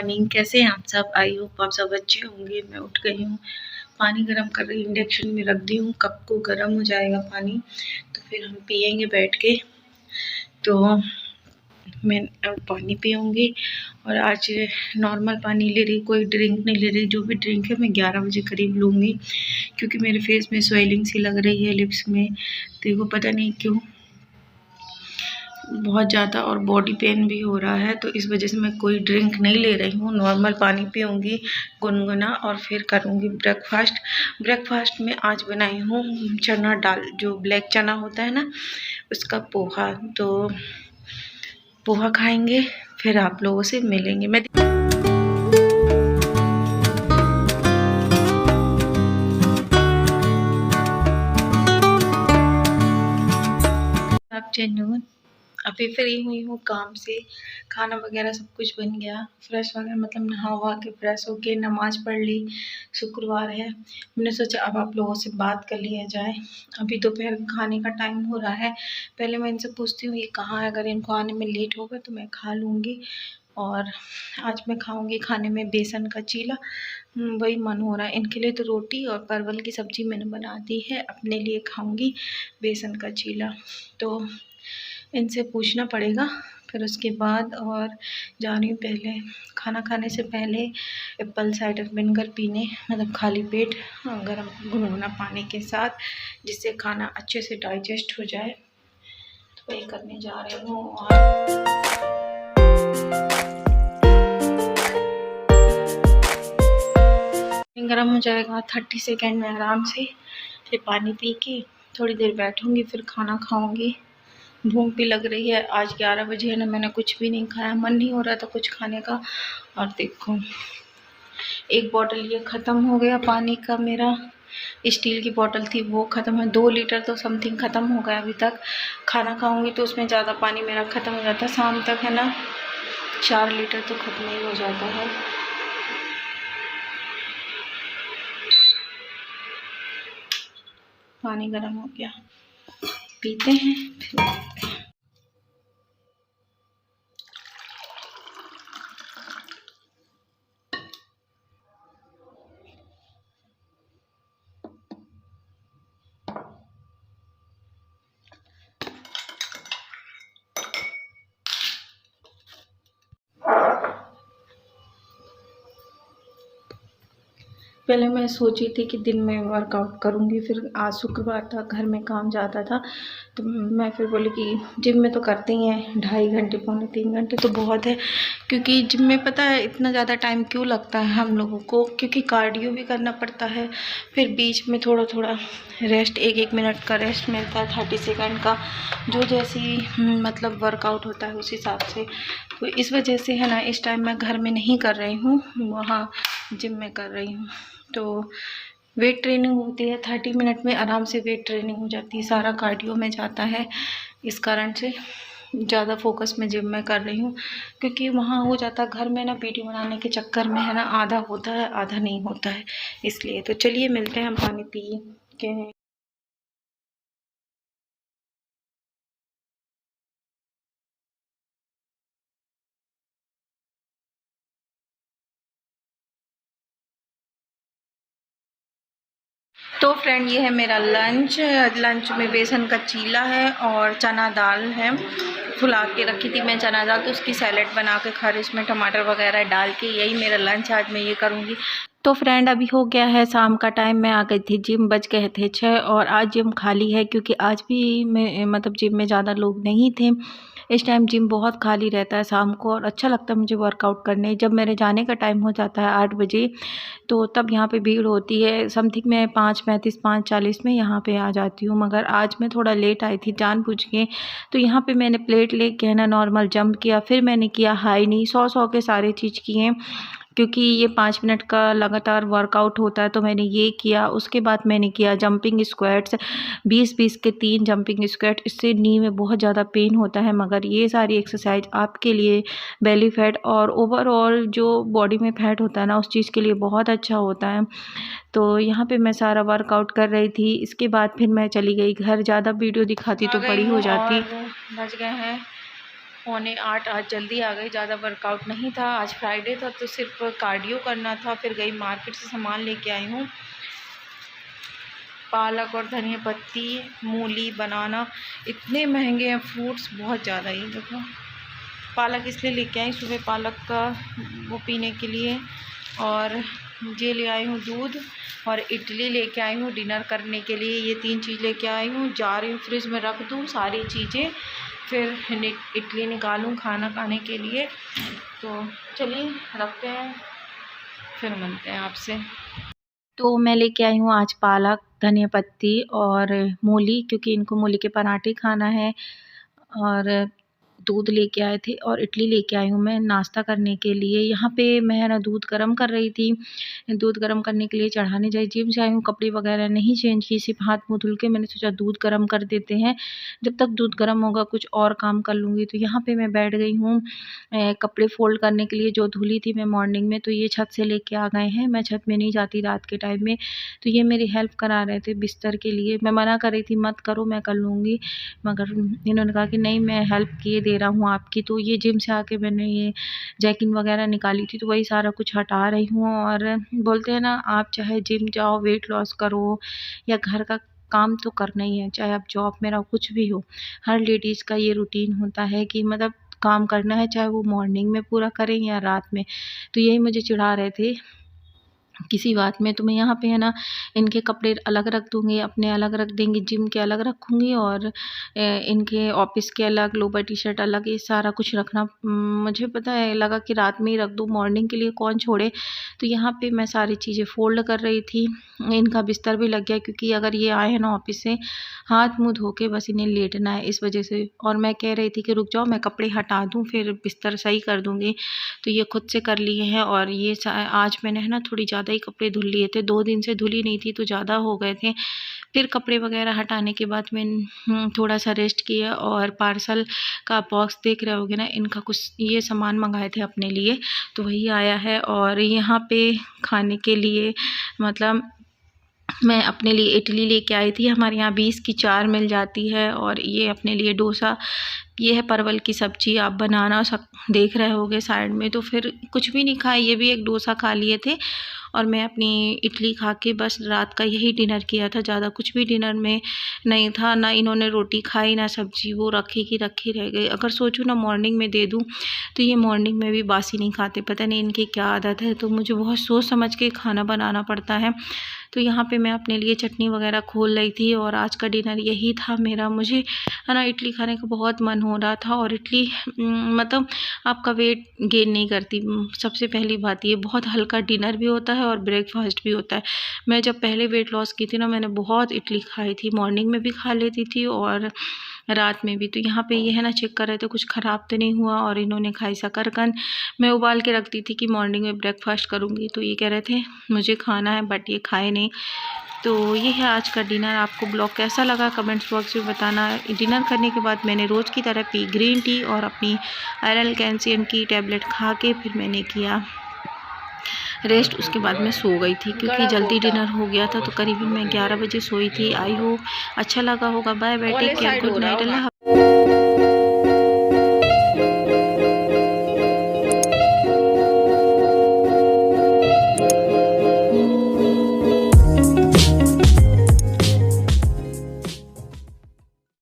Morning. कैसे हैं आप सब? आई होप आप सब अच्छे होंगे। मैं उठ गई हूँ, पानी गर्म कर रही, इंडक्शन में रख दी हूँ। कप को गर्म हो जाएगा पानी तो फिर हम पियेंगे बैठ के। तो मैं अब पानी पीऊँगी और आज नॉर्मल पानी ले रही, कोई ड्रिंक नहीं ले रही। जो भी ड्रिंक है मैं 11 बजे करीब लूँगी, क्योंकि मेरे फेस में स्वेलिंग सी लग रही है, लिप्स में। देखो पता नहीं क्यों बहुत ज़्यादा, और बॉडी पेन भी हो रहा है, तो इस वजह से मैं कोई ड्रिंक नहीं ले रही हूँ। नॉर्मल पानी पीऊँगी गुनगुना और फिर करूँगी ब्रेकफास्ट। ब्रेकफास्ट में आज बनाई हूँ चना दाल, जो ब्लैक चना होता है ना, उसका पोहा। तो पोहा खाएंगे, फिर आप लोगों से मिलेंगे। मैं आफ्टरनून, अभी फ्री हुई हूँ काम से, खाना वगैरह सब कुछ बन गया, फ्रेश वगैरह मतलब नहा वहा के फ्रेश होके नमाज पढ़ ली। शुक्रवार है, मैंने सोचा अब आप लोगों से बात कर लिया जाए। अभी दोपहर खाने का टाइम हो रहा है। पहले मैं इनसे पूछती हूँ ये कहाँ है, अगर इनको आने में लेट होगा तो मैं खा लूँगी। और आज मैं खाऊंगी खाने में बेसन का चीला, वही मन हो रहा है। इनके लिए तो रोटी और परवल की सब्ज़ी मैंने बना दी है, अपने लिए खाऊंगी बेसन का चीला। तो इनसे पूछना पड़ेगा फिर उसके बाद। और जा रही हूँ पहले खाना खाने से पहले एप्पल साइडर विनेगर पीने, मतलब खाली पेट गर्म गुनगुना पानी के साथ, जिससे खाना अच्छे से डाइजेस्ट हो जाए। तो वही करने जा रही हूँ। और गर्म हो जाएगा 30 सेकेंड में आराम से, फिर पानी पी के थोड़ी देर बैठूंगी, फिर खाना खाऊंगी। भूख भी लग रही है, आज 11 बजे है ना, मैंने कुछ भी नहीं खाया, मन नहीं हो रहा था कुछ खाने का। और देखो एक बॉटल ये ख़त्म हो गया पानी का, मेरा स्टील की बॉटल थी वो ख़त्म है। 2 लीटर तो समथिंग ख़त्म हो गया अभी तक। खाना खाऊंगी तो उसमें ज़्यादा पानी मेरा ख़त्म हो जाता है, शाम तक है ना 4 लीटर तो ख़त्म ही हो जाता है। पानी गर्म हो गया, पीते हैं फिर मिलते हैं। पहले मैं सोची थी कि दिन में वर्कआउट करूँगी, फिर आज शुक्रवार था, घर में काम ज़्यादा था, तो मैं फिर बोली कि जिम में तो करते ही हैं 2.5 घंटे पौने 3 घंटे तो बहुत है। क्योंकि जिम में पता है इतना ज़्यादा टाइम क्यों लगता है हम लोगों को, क्योंकि कार्डियो भी करना पड़ता है, फिर बीच में थोड़ा थोड़ा रेस्ट, 1-1 मिनट का रेस्ट मिलता है 30 सेकंड का, जो जैसी मतलब वर्कआउट होता है उस हिसाब से। तो इस वजह से है ना इस टाइम मैं घर में नहीं कर रही हूँ, वहाँ जिम में कर रही हूँ। तो वेट ट्रेनिंग होती है 30 मिनट में, आराम से वेट ट्रेनिंग हो जाती है, सारा कार्डियो में जाता है। इस कारण से ज़्यादा फोकस में जिम में कर रही हूँ, क्योंकि वहाँ हो जाता है घर में ना, वीडियो बनाने के चक्कर में है ना, आधा होता है आधा नहीं होता है, इसलिए। तो चलिए मिलते हैं, हम पानी पी के। तो फ्रेंड ये है मेरा लंच। लंच में बेसन का चीला है और चना दाल है, फुला के रखी थी मैं चना दाल, तो उसकी सैलेड बना के खा रही, उसमें टमाटर वगैरह डाल के। यही मेरा लंच आज मैं ये करूँगी। तो फ्रेंड अभी हो गया है शाम का टाइम, मैं आ गई थी जिम, बज गए थे 6 और आज जिम खाली है, क्योंकि आज भी मैं मतलब जिम में ज़्यादा लोग नहीं थे। इस टाइम जिम बहुत खाली रहता है शाम को, और अच्छा लगता है मुझे वर्कआउट करने। जब मेरे जाने का टाइम हो जाता है 8 बजे, तो तब यहाँ पे भीड़ होती है। समथिंग मैं 5:35 5:40 में यहाँ पे आ जाती हूँ, मगर आज मैं थोड़ा लेट आई थी जानबूझ के। तो यहाँ पे मैंने प्लेट लेके है ना नॉर्मल जंप किया, फिर मैंने किया हाई नी, 100 के सारे चीज़ किए, क्योंकि ये 5 मिनट का लगातार वर्कआउट होता है। तो मैंने ये किया, उसके बाद मैंने किया जंपिंग स्क्वाट्स, 20-20 के 3 जंपिंग स्क्वाट। इससे नी में बहुत ज़्यादा पेन होता है, मगर ये सारी एक्सरसाइज आपके लिए बेली फैट और ओवरऑल जो बॉडी में फैट होता है ना, उस चीज़ के लिए बहुत अच्छा होता है। तो यहाँ पे मैं सारा वर्कआउट कर रही थी, इसके बाद फिर मैं चली गई घर। ज़्यादा वीडियो दिखाती तो बड़ी हो जाती। बज गए हैं 7:45 आज जल्दी आ गई, ज़्यादा वर्कआउट नहीं था। आज फ्राइडे था तो सिर्फ कार्डियो करना था। फिर गई मार्केट से सामान लेके आई हूँ, पालक और धनिया पत्ती, मूली, बनाना। इतने महंगे हैं फ्रूट्स, बहुत ज़्यादा। ही देखो, पालक इसलिए लेके आई सुबह पालक का वो पीने के लिए, और ये ले आई हूँ दूध, और इडली लेके आई हूँ डिनर करने के लिए। ये 3 चीज़ लेके आई हूँ। जा रही हूँ फ्रिज में रख दूँ सारी चीज़ें, फिर इडली निकालूँ खाना खाने के लिए। तो चलिए रखते हैं, फिर मिलते हैं आपसे। तो मैं लेके आई हूँ आज पालक, धनिया पत्ती और मूली, क्योंकि इनको मूली के पराठे खाना है। और दूध लेके आए थे, और इडली लेके आई हूँ मैं नाश्ता करने के लिए। यहाँ पे मैं ना दूध गर्म कर रही थी, दूध गर्म करने के लिए चढ़ाने जाई, जिम से आई हूँ, कपड़े वगैरह नहीं चेंज की, सिर्फ हाथ मुँह धुल के मैंने सोचा दूध गर्म कर देते हैं, जब तक दूध गर्म होगा कुछ और काम कर लूँगी। तो यहाँ पे मैं बैठ गई हूँ कपड़े फोल्ड करने के लिए, जो धुली थी मैं मॉर्निंग में। तो ये छत से लेके आ गए हैं, मैं छत में नहीं जाती रात के टाइम में। तो ये मेरी हेल्प करा रहे थे बिस्तर के लिए। मैं मना कर रही थी मत करो, मैं कर लूँगी, मगर इन्होंने कहा कि नहीं मैं हेल्प किए दे रहा हूँ आपकी। तो ये जिम से आके मैंने ये जैकिंग वगैरह निकाली थी, तो वही सारा कुछ हटा रही हूँ। और बोलते हैं ना, आप चाहे जिम जाओ, वेट लॉस करो, या घर का काम तो करना ही है, चाहे आप जॉब में रहो, कुछ भी हो। हर लेडीज़ का ये रूटीन होता है कि मतलब काम करना है, चाहे वो मॉर्निंग में पूरा करें या रात में। तो यही मुझे चिढ़ा रहे थे किसी बात में। तो मैं यहाँ पे है ना इनके कपड़े अलग रख दूँगी, अपने अलग रख देंगी, जिम के अलग रखूँगी, और इनके ऑफिस के अलग, लोअर टी शर्ट अलग, ये सारा कुछ रखना मुझे पता है, लगा कि रात में ही रख दूँ, मॉर्निंग के लिए कौन छोड़े। तो यहाँ पे मैं सारी चीज़ें फोल्ड कर रही थी। इनका बिस्तर भी लग गया, क्योंकि अगर ये आए हैं ना ऑफिस से, हाथ मुँह धो के बस इन्हें लेटना है, इस वजह से। और मैं कह रही थी कि रुक जाओ, मैं कपड़े हटा दूँ फिर बिस्तर सही कर दूँगी। तो ये खुद से कर लिए हैं। और ये आज मैंने है ना थोड़ी ज़्यादा ही कपड़े धुल लिए थे, 2 दिन से धुली नहीं थी तो ज़्यादा हो गए थे। फिर कपड़े वगैरह हटाने के बाद मैं थोड़ा सा रेस्ट किया, और पार्सल का बॉक्स देख रहे होगे ना, इनका कुछ ये सामान मंगाए थे अपने लिए, तो वही आया है। और यहाँ पे खाने के लिए मतलब मैं अपने लिए इडली लेके आई थी, हमारे यहाँ 20 की 4 मिल जाती है। और ये अपने लिए डोसा, ये है परवल की सब्ज़ी, आप बनाना सब देख रहे होगे साइड में। तो फिर कुछ भी नहीं खाया, ये भी एक डोसा खा लिए थे, और मैं अपनी इडली खा के बस रात का यही डिनर किया था। ज़्यादा कुछ भी डिनर में नहीं था, ना इन्होंने रोटी खाई ना सब्ज़ी, वो रखी की रखी रह गई। अगर सोचूं ना मॉर्निंग में दे दूं, तो ये मॉर्निंग में भी बासी नहीं खाते, पता नहीं इनकी क्या आदत है। तो मुझे बहुत सोच समझ के खाना बनाना पड़ता है। तो यहाँ पे मैं अपने लिए चटनी वगैरह खोल रही थी, और आज का डिनर यही था मेरा। मुझे है ना इडली खाने का बहुत मन हो रहा था, और इडली मतलब आपका वेट गेन नहीं करती, सबसे पहली बात ये। बहुत हल्का डिनर भी होता है और ब्रेकफास्ट भी होता है। मैं जब पहले वेट लॉस की थी ना, मैंने बहुत इडली खाई थी, मॉर्निंग में भी खा लेती थी और रात में भी। तो यहाँ पे ये है ना चेक कर रहे थे कुछ ख़राब तो नहीं हुआ, और इन्होंने खाई शकरकंद। मैं उबाल के रखती थी कि मॉर्निंग में ब्रेकफास्ट करूँगी, तो ये कह रहे थे मुझे खाना है, बट ये खाए नहीं। तो ये है आज का डिनर। आपको ब्लॉग कैसा लगा कमेंट्स बॉक्स में बताना। डिनर करने के बाद मैंने रोज़ की तरह पी ग्रीन टी, और अपनी आयरन कैल्शियम की टैबलेट खा के फिर मैंने किया रेस्ट। उसके बाद मैं सो गई थी, क्योंकि जल्दी डिनर हो गया था। तो करीबन मैं 11 बजे सोई थी। आई होप अच्छा लगा होगा। Bye bye, take care, good night, अल्लाह।